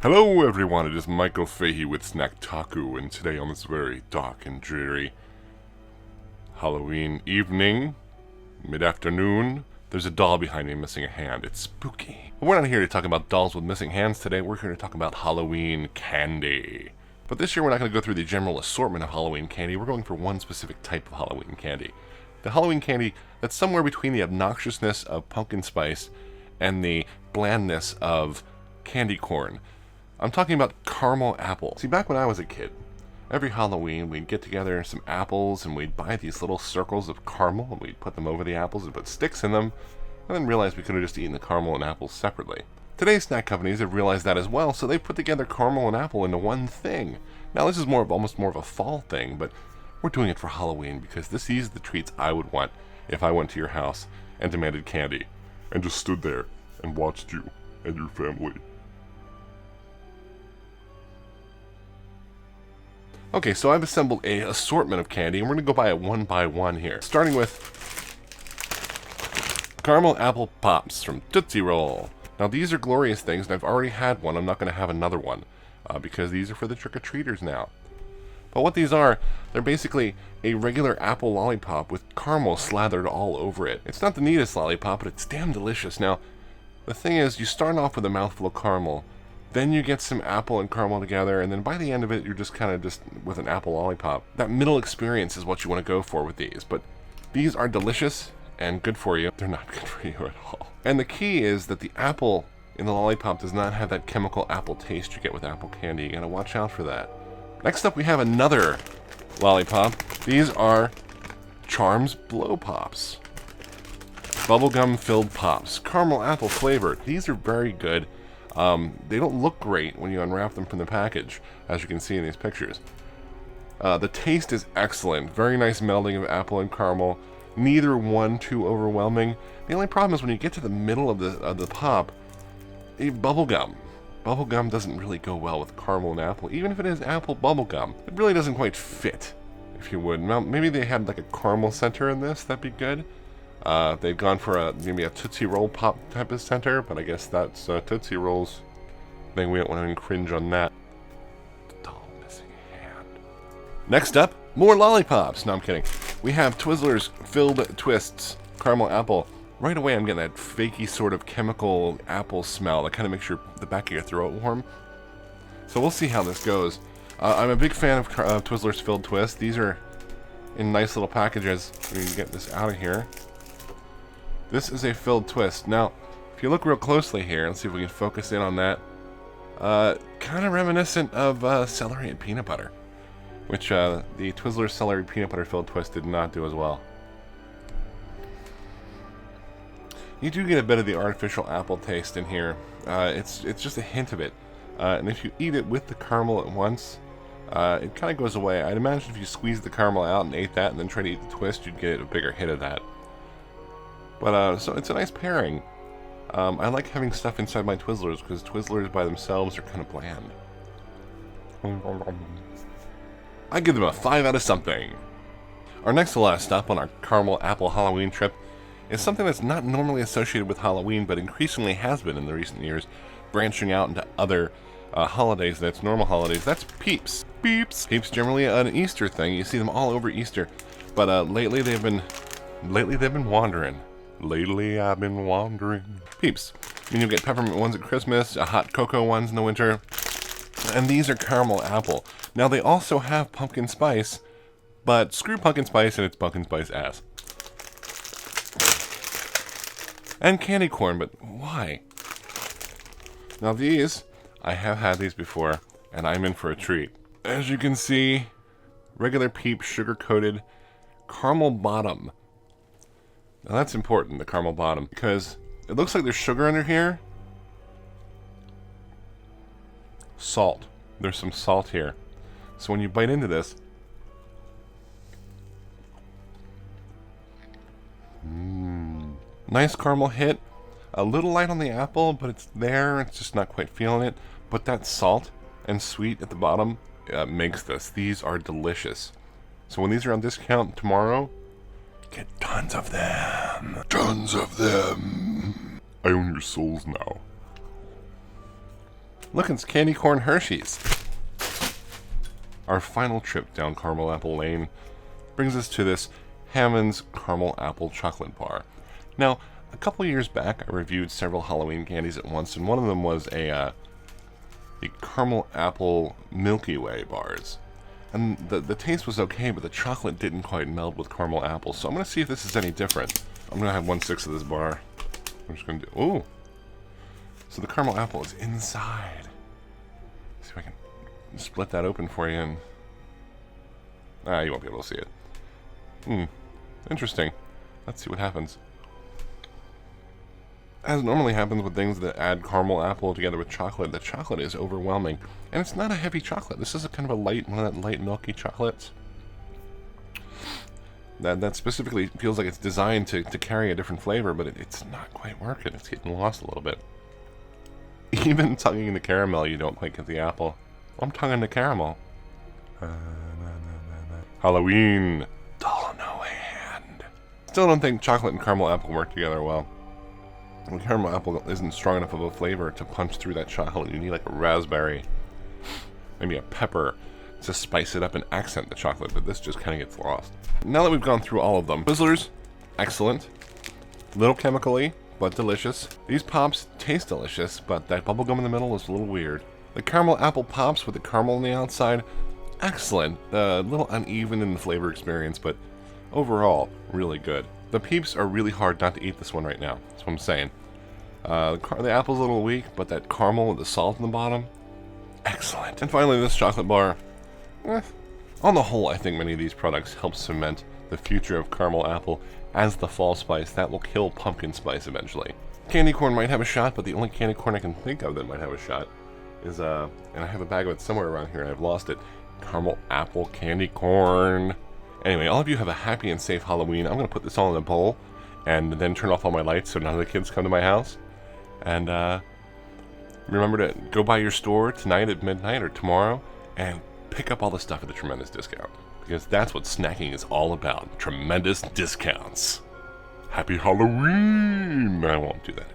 Hello everyone, it is Michael Fahey with Snacktaku, and today on this very dark and dreary Halloween evening, mid-afternoon, there's a doll behind me missing a hand. It's spooky. But we're not here to talk about dolls with missing hands today, we're here to talk about Halloween candy. But this year we're not going to go through the general assortment of Halloween candy, we're going for one specific type of Halloween candy. The Halloween candy that's somewhere between the obnoxiousness of pumpkin spice and the blandness of candy corn. I'm talking about caramel apple. See, back when I was a kid, every Halloween we'd get together some apples and we'd buy these little circles of caramel and we'd put them over the apples and put sticks in them, and then realized we could have just eaten the caramel and apples separately. Today's snack companies have realized that as well, so they've put together caramel and apple into one thing. Now this is almost more of a fall thing, but we're doing it for Halloween because these are the treats I would want if I went to your house and demanded candy and just stood there and watched you and your family. Okay, so I've assembled an assortment of candy, and we're going to go by it one by one here. Starting with Caramel Apple Pops from Tootsie Roll. Now these are glorious things, and I've already had one. I'm not going to have another one, because these are for the trick-or-treaters now. But what these are, they're basically a regular apple lollipop with caramel slathered all over it. It's not the neatest lollipop, but it's damn delicious. Now, the thing is, you start off with a mouthful of caramel, then you get some apple and caramel together, and then by the end of it, you're just kind of just with an apple lollipop. That middle experience is what you want to go for with these, but these are delicious and good for you. They're not good for you at all. And the key is that the apple in the lollipop does not have that chemical apple taste you get with apple candy. You gotta watch out for that. Next up, we have another lollipop. These are Charms Blow Pops. Bubblegum filled pops, caramel apple flavored. These are very good. They don't look great when you unwrap them from the package, as you can see in these pictures. The taste is excellent. Very nice melding of apple and caramel. Neither one too overwhelming. The only problem is when you get to the middle of the pop, bubblegum. Bubblegum doesn't really go well with caramel and apple, even if it is apple bubblegum. It really doesn't quite fit, if you would. Now, maybe they had like a caramel center in this, that'd be good. They've gone for maybe a Tootsie Roll Pop type of center, but I guess that's Tootsie Rolls thing. We don't want to cringe on that. Doll missing hand. Next up, more lollipops. No, I'm kidding. We have Twizzlers Filled Twists, caramel apple. Right away, I'm getting that fakey sort of chemical apple smell that kind of makes the back of your throat warm. So we'll see how this goes. I'm a big fan of Twizzlers Filled Twists. These are in nice little packages. We can get this out of here. This is a filled twist. Now, if you look real closely here, let's see if we can focus in on that. Kind of reminiscent of celery and peanut butter, which the Twizzlers celery peanut butter filled twist did not do as well. You do get a bit of the artificial apple taste in here. It's just a hint of it, and if you eat it with the caramel at once, it kind of goes away. I'd imagine if you squeezed the caramel out and ate that, and then tried to eat the twist, you'd get a bigger hit of that. But, so it's a nice pairing. I like having stuff inside my Twizzlers, because Twizzlers by themselves are kind of bland. I give them a 5 out of something. Our next to last stop on our caramel apple Halloween trip is something that's not normally associated with Halloween, but increasingly has been in the recent years, branching out into other holidays that's normal holidays. That's Peeps. Peeps generally an Easter thing. You see them all over Easter, but lately they've been wandering. Lately I've been wandering. Peeps. I mean, you'll get peppermint ones at Christmas, hot cocoa ones in the winter, and these are caramel apple. Now they also have pumpkin spice, but screw pumpkin spice and it's pumpkin spice ass. And candy corn, but why? Now these, I have had these before, and I'm in for a treat. As you can see, regular Peep sugar-coated caramel bottom. Now that's important, the caramel bottom, because it looks like there's sugar under here. Salt. There's some salt here. So when you bite into this, nice caramel hit. A little light on the apple, but it's there. It's just not quite feeling it. But that salt and sweet at the bottom makes this. These are delicious. So when these are on discount tomorrow, get tons of them. Tons of them. I own your souls now. Look, it's candy corn Hershey's. Our final trip down Caramel Apple Lane brings us to this Hammonds Caramel Apple Chocolate Bar. Now, a couple of years back, I reviewed several Halloween candies at once, and one of them was a Caramel Apple Milky Way bars. And the taste was okay, but the chocolate didn't quite meld with caramel apple, so I'm going to see if this is any different. I'm going to have 1/6 of this bar. I'm just going to do... Ooh! So the caramel apple is inside. Let's see if I can split that open for you, and... you won't be able to see it. Interesting. Let's see what happens. As normally happens with things that add caramel apple together with chocolate, the chocolate is overwhelming. And it's not a heavy chocolate. This is a kind of a light, one of that light milky chocolates. That specifically feels like it's designed to carry a different flavor, but it's not quite working. It's getting lost a little bit. Even tonguing the caramel, you don't quite get the apple. I'm tonguing the caramel. Halloween. Doll no hand. Still don't think chocolate and caramel apple work together well. The caramel apple isn't strong enough of a flavor to punch through that chocolate. You need like a raspberry, maybe a pepper, to spice it up and accent the chocolate, but this just kind of gets lost. Now that we've gone through all of them, Twizzlers, excellent. Little chemically, but delicious. These pops taste delicious, but that bubblegum in the middle is a little weird. The caramel apple pops with the caramel on the outside, excellent. A little uneven in the flavor experience, but overall, really good. The peeps are really hard not to eat this one right now. That's what I'm saying. The apple's a little weak, but that caramel with the salt in the bottom, excellent. And finally, this chocolate bar. On the whole, I think many of these products help cement the future of caramel apple as the fall spice that will kill pumpkin spice eventually. Candy corn might have a shot, but the only candy corn I can think of that might have a shot is, and I have a bag of it somewhere around here and I've lost it, caramel apple candy corn. Anyway, all of you have a happy and safe Halloween. I'm going to put this all in a bowl and then turn off all my lights so none of the kids come to my house. And remember to go by your store tonight at midnight or tomorrow and pick up all the stuff at a tremendous discount. Because that's what snacking is all about. Tremendous discounts. Happy Halloween! I won't do that.